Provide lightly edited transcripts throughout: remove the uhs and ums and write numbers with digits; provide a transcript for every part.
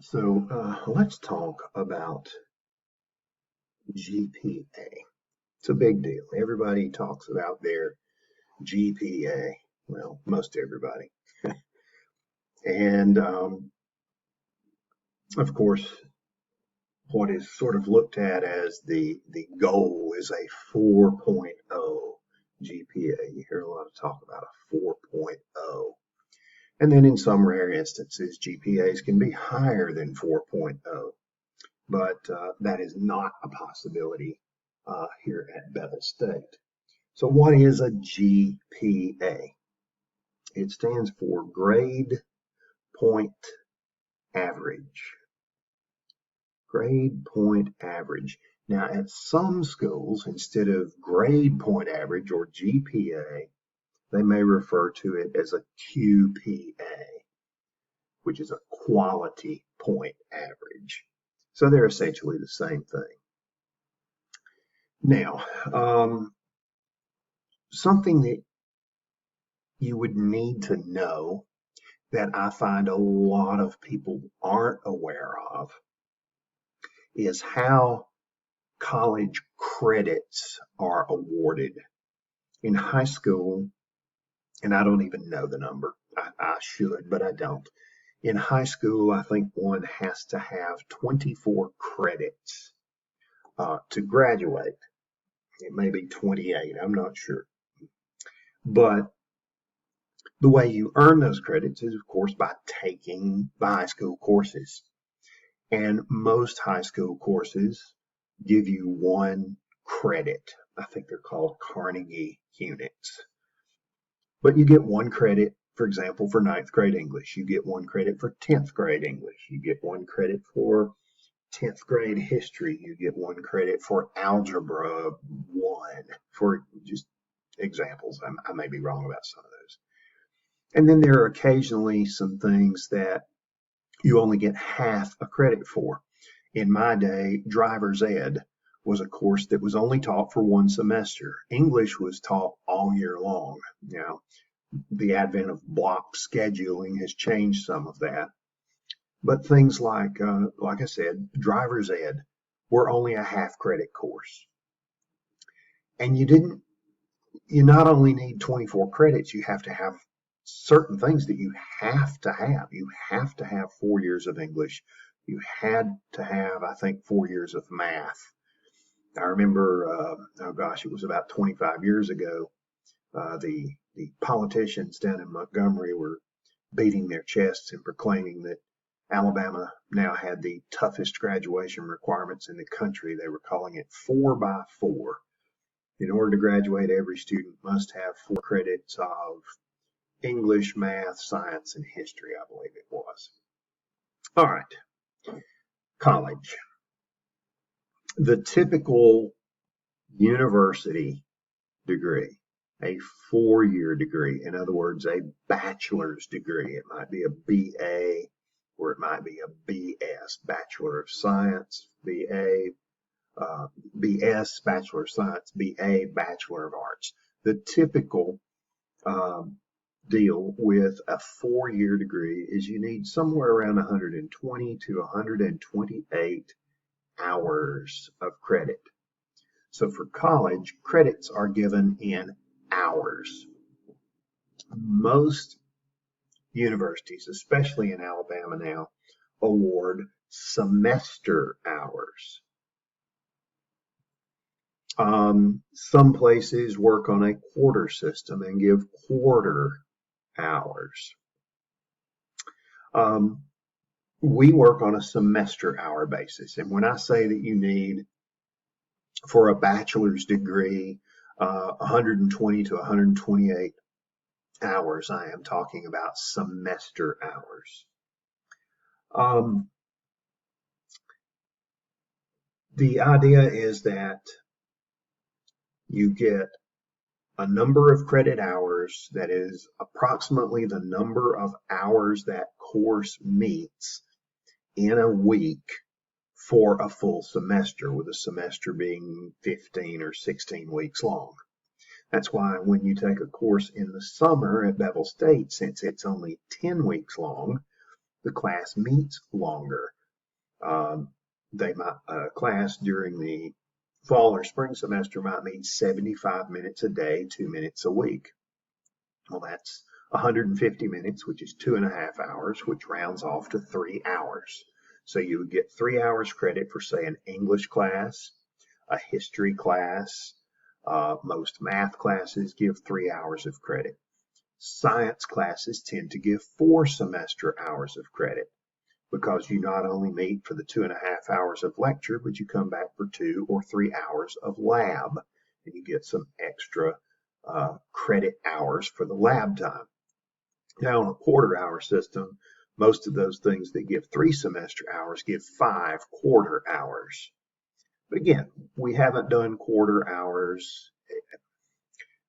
So let's talk about GPA. It's a big deal. Everybody talks about their GPA. Well, most everybody. And of course, what is sort of looked at as the goal is a 4.0 GPA. You hear a lot of talk about a 4.0. And then in some rare instances, GPAs can be higher than 4.0. But that is not a possibility here at Bevel State. So what is a GPA? It stands for Grade Point Average. Grade Point Average. Now at some schools, instead of grade point average or GPA, they may refer to it as a QPA, which is a quality point average. So they're essentially the same thing. Now, something that you would need to know that I find a lot of people aren't aware of is how college credits are awarded. In high school, and I don't even know the number, I should, but I don't. In high school, I think one has to have 24 credits to graduate. It may be 28, I'm not sure. But the way you earn those credits is, of course, by taking the high school courses. And most high school courses give you one credit. I think they're called Carnegie units. But you get one credit, for example, for ninth grade English. You get one credit for 10th grade English. You get one credit for 10th grade history. You get one credit for algebra 1, for just examples. I may be wrong about some of those. And then there are occasionally some things that you only get half a credit for. In my day, driver's ed was a course that was only taught for one semester. English was taught all year long. Now, the advent of block scheduling has changed some of that. But things like I said, driver's ed were only a half credit course. And you not only need 24 credits, you have to have certain things that you have to have. You have to have 4 years of English. You had to have, I think, 4 years of math. I remember, oh gosh, it was about 25 years ago, the politicians down in Montgomery were beating their chests and proclaiming that Alabama now had the toughest graduation requirements in the country. They were calling it 4 by 4. In order to graduate, every student must have 4 credits of English, math, science, and history, I believe it was. All right, college. The typical university degree, a 4-year degree, in other words, a bachelor's degree. It might be a BA or it might be a BS, Bachelor of Science, BA, BS, Bachelor of Science, BA, Bachelor of Arts. The typical deal with a 4-year degree is you need somewhere around 120 to 128 hours of credit. So for college, credits are given in hours. Most universities, especially in Alabama now, award semester hours. Some places work on a quarter system and give quarter hours. We work on a semester hour basis. And when I say that you need, for a bachelor's degree, 120 to 128 hours, I am talking about semester hours. The idea is that you get a number of credit hours that is approximately the number of hours that course meets in a week for a full semester, with a semester being 15 or 16 weeks long. That's why when you take a course in the summer at Bevel State, since it's only 10 weeks long, the class meets longer. They might class during the fall or spring semester might meet 75 minutes a day, 2 minutes a week. Well, that's 150 minutes, which is 2.5 hours, which rounds off to 3 hours. So you would get 3 hours credit for, say, an English class, a history class. Most math classes give 3 hours of credit. Science classes tend to give 4 semester hours of credit because you not only meet for the 2.5 hours of lecture, but you come back for 2 or 3 hours of lab, and you get some extra credit hours for the lab time. Now, on a quarter hour system, most of those things that give 3 semester hours give 5 quarter hours. But again, we haven't done quarter hours.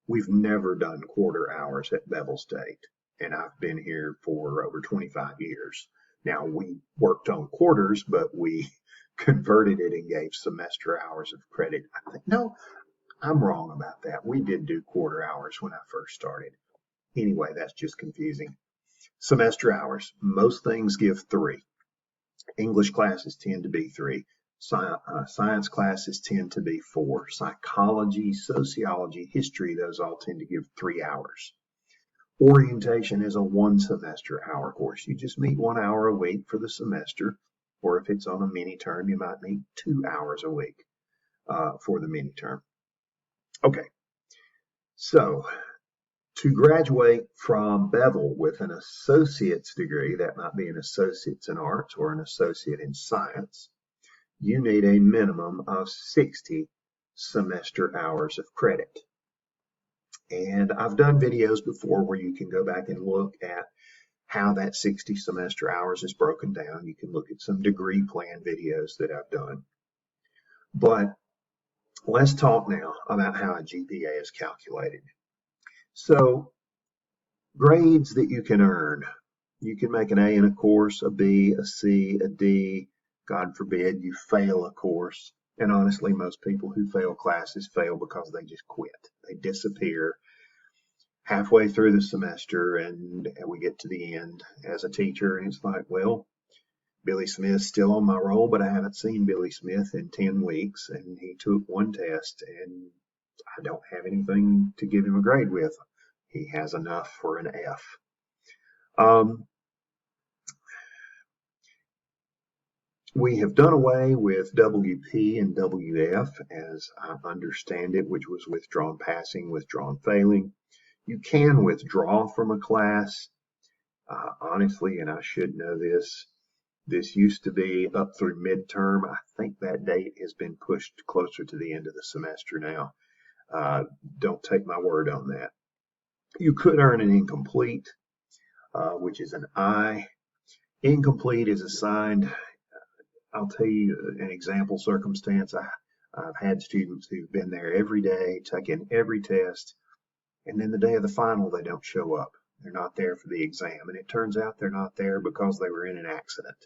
We've never done quarter hours at Bevel State, and I've been here for over 25 years. Now, we worked on quarters, but we converted it and gave semester hours of credit. I think, no, I'm wrong about that. We did do quarter hours when I first started. Anyway, that's just confusing. Semester hours. Most things give 3. English classes tend to be 3. Science classes tend to be 4. Psychology, sociology, history, those all tend to give 3 hours. Orientation is a 1 semester hour course. You just meet 1 hour a week for the semester, or if it's on a mini term, you might meet 2 hours a week for the mini term. Okay, so to graduate from Bevel with an associate's degree, that might be an associate's in arts or an associate in science, you need a minimum of 60 semester hours of credit. And I've done videos before where you can go back and look at how that 60 semester hours is broken down. You can look at some degree plan videos that I've done. But let's talk now about how a GPA is calculated. So grades that you can earn. You can make an A in a course, a B, a C, a D. God forbid you fail a course. And honestly, most people who fail classes fail because they just quit. They disappear halfway through the semester, and we get to the end as a teacher, and it's like, well, Billy Smith's still on my roll, but I haven't seen Billy Smith in 10 weeks, and he took 1 test, and I don't have anything to give him a grade with. He has enough for an F. We have done away with WP and WF as I understand it, which was withdrawn passing, withdrawn failing. You can withdraw from a class. Honestly, and I should know this, this used to be up through midterm. I think that date has been pushed closer to the end of the semester now. Don't take my word on that. You could earn an incomplete, which is an I. Incomplete is assigned. I'll tell you an example circumstance. I've had students who've been there every day, taken every test, and then the day of the final, they don't show up. They're not there for the exam, and it turns out they're not there because they were in an accident.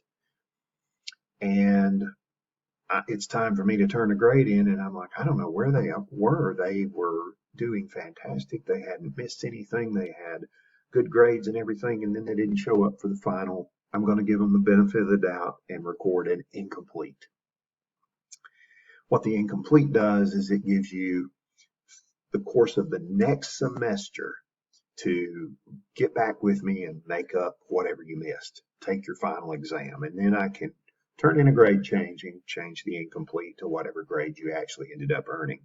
And it's time for me to turn a grade in, and I'm like, I don't know where they were. They were doing fantastic. They hadn't missed anything. They had good grades and everything, and then they didn't show up for the final. I'm going to give them the benefit of the doubt and record an incomplete. What the incomplete does is it gives you the course of the next semester to get back with me and make up whatever you missed. Take your final exam, and then I can turn in a grade change and change the incomplete to whatever grade you actually ended up earning.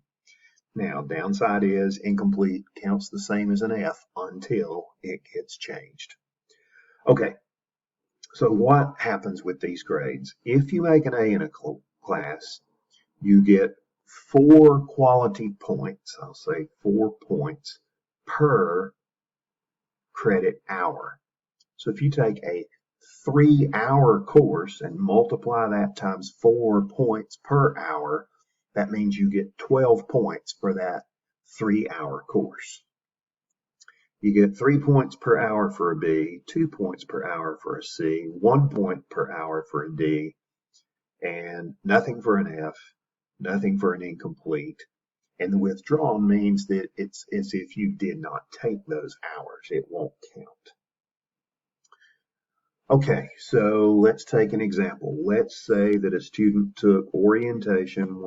Now, downside is incomplete counts the same as an F until it gets changed. Okay, so what happens with these grades? If you make an A in a class, you get 4 quality points. I'll say 4 points per credit hour. So if you take a 3-hour course and multiply that times 4 points per hour, that means you get 12 points for that 3-hour course. You get 3 points per hour for a B, 2 points per hour for a C, 1 point per hour for a D, and nothing for an F, nothing for an incomplete. And the withdrawn means that it's as if you did not take those hours. It won't count. Okay, so let's take an example. Let's say that a student took orientation 10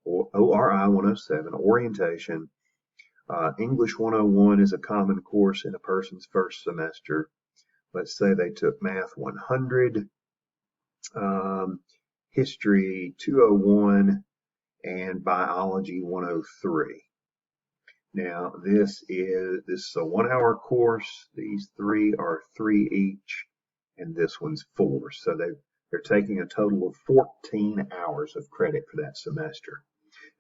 or ORI 107, orientation. English 101 is a common course in a person's first semester. Let's say they took Math 100, um, History 201, and Biology 103. Now, this is a 1 hour course. These three are 3 each, and this one's 4. So they're taking a total of 14 hours of credit for that semester.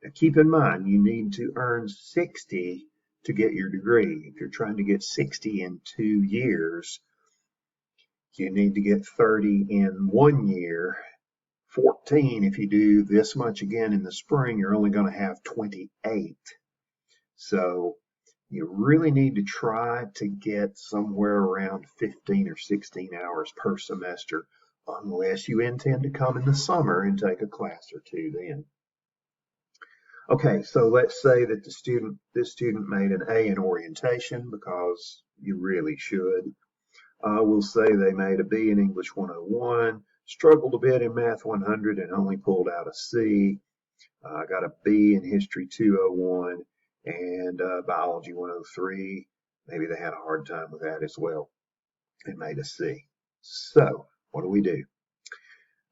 Now, keep in mind, you need to earn 60 to get your degree. If you're trying to get 60 in 2 years, you need to get 30 in 1 year. 14, if you do this much again in the spring, you're only going to have 28. So you really need to try to get somewhere around 15 or 16 hours per semester, unless you intend to come in the summer and take a class or two then. Okay, so let's say that this student made an A in orientation, because you really should. We'll say they made a B in English 101, struggled a bit in Math 100 and only pulled out a C. Got a B in History 201 and Biology 103. Maybe they had a hard time with that as well and made a C. So what do?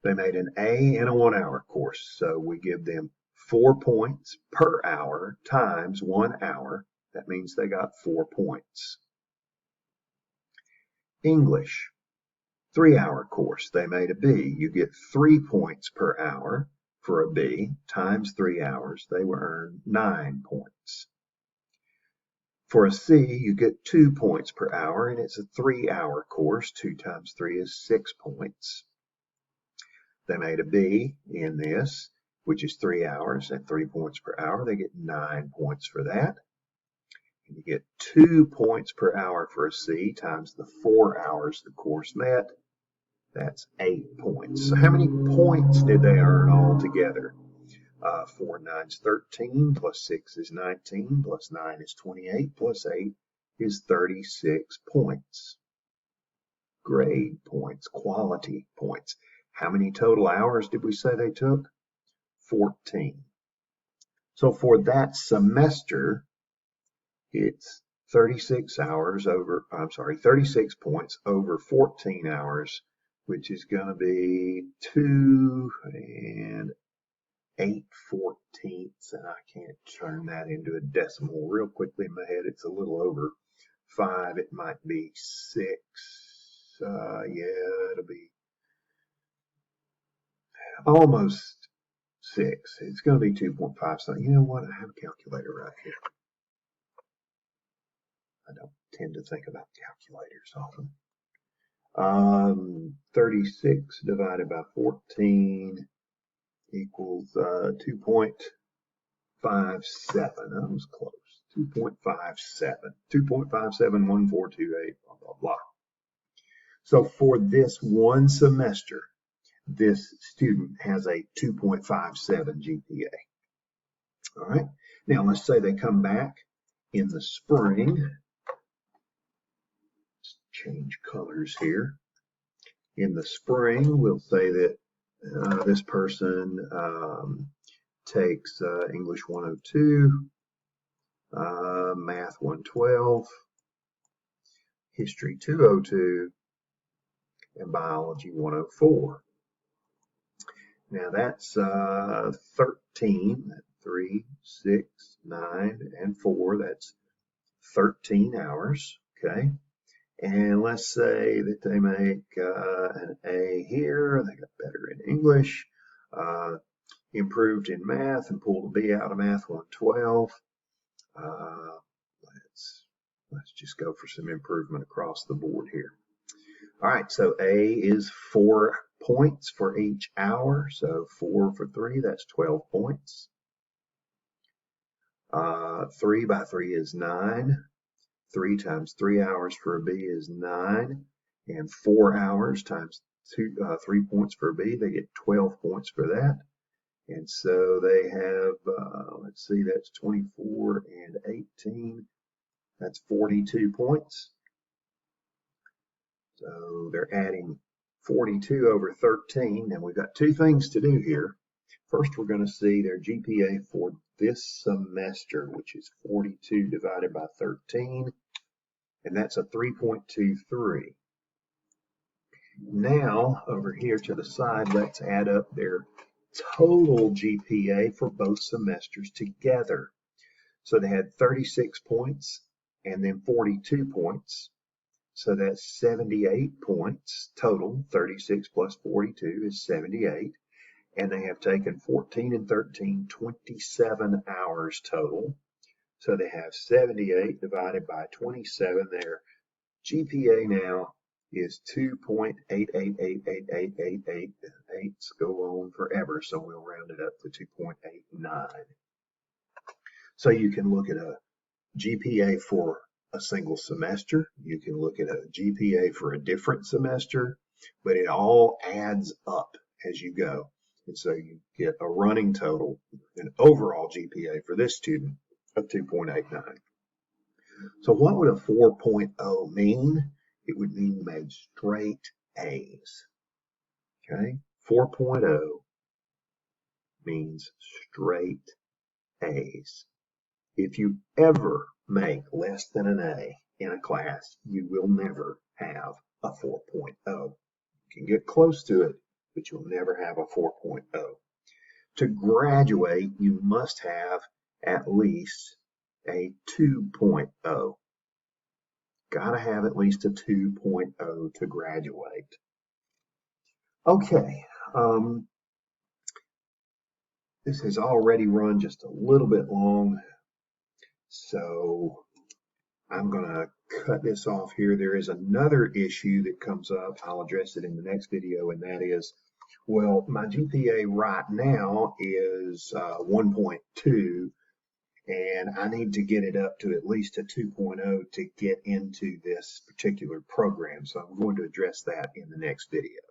They made an A in a 1 hour course. So we give them 4 points per hour times 1 hour. That means they got 4 points. English, 3 hour course. They made a B. You get 3 points per hour for a B times 3 hours. They will earn 9 points. For a C, you get 2 points per hour, and it's a 3 hour course. 2 times 3 is 6 points. They made a B in this, which is 3 hours at 3 points per hour. They get 9 points for that. And you get 2 points per hour for a C times the 4 hours the course met. That's 8 points. So how many points did they earn altogether? 4 9's 13, plus 6 is 19, plus 9 is 28, plus 8 is 36 points. Grade points, quality points. How many total hours did we say they took? 14. So for that semester, it's 36 points over 14 hours, which is going to be 2 and 8/14, and I can't turn that into a decimal real quickly in my head. It's a little over 5. It might be 6. Yeah, it'll be almost 6. It's going to be 2.5 something. You know what? I have a calculator right here. I don't tend to think about calculators often. 36 divided by 14 equals 2.57. That was close. 2.57. 2.571428, blah, blah, blah. So for this one semester, this student has a 2.57 GPA. All right. Now let's say they come back in the spring. Let's change colors here. In the spring, we'll say that this person takes English 102, Math 112, History 202, and Biology 104. Now that's 13, 3, 6, 9, and 4. That's 13 hours, okay? And let's say that they make an A here, they got better in English, improved in math and pulled a B out of Math 112. Let's just go for some improvement across the board here. All right, so A is 4 points for each hour, so 4 for 3, that's 12 points. 3 by 3 is 9. 3 times 3 hours for a B is 9, and 4 hours times 3 points for a B, they get 12 points for that. And so they have, let's see, that's 24 and 18. That's 42 points. So they're adding 42 over 13. Now we've got two things to do here. First, we're going to see their GPA for this semester, which is 42 divided by 13, and that's a 3.23. Now, over here to the side, let's add up their total GPA for both semesters together. So they had 36 points and then 42 points. So that's 78 points total. 36 plus 42 is 78. And they have taken 14 and 13, 27 hours total. So they have 78 divided by 27 there. GPA now is 2.88888888. Eights go on forever, so we'll round it up to 2.89. So you can look at a GPA for a single semester. You can look at a GPA for a different semester, but it all adds up as you go. And so you get a running total, an overall GPA for this student of 2.89. So what would a 4.0 mean? It would mean you made straight A's. Okay? 4.0 means straight A's. If you ever make less than an A in a class, you will never have a 4.0. You can get close to it, but you'll never have a 4.0. To graduate, you must have at least a 2.0. Gotta have at least a 2.0 to graduate. Okay, this has already run just a little bit long, so I'm gonna cut this off here. There is another issue that comes up. I'll address it in the next video, and that is, well, my GPA right now is 1.2, and I need to get it up to at least a 2.0 to get into this particular program. So I'm going to address that in the next video.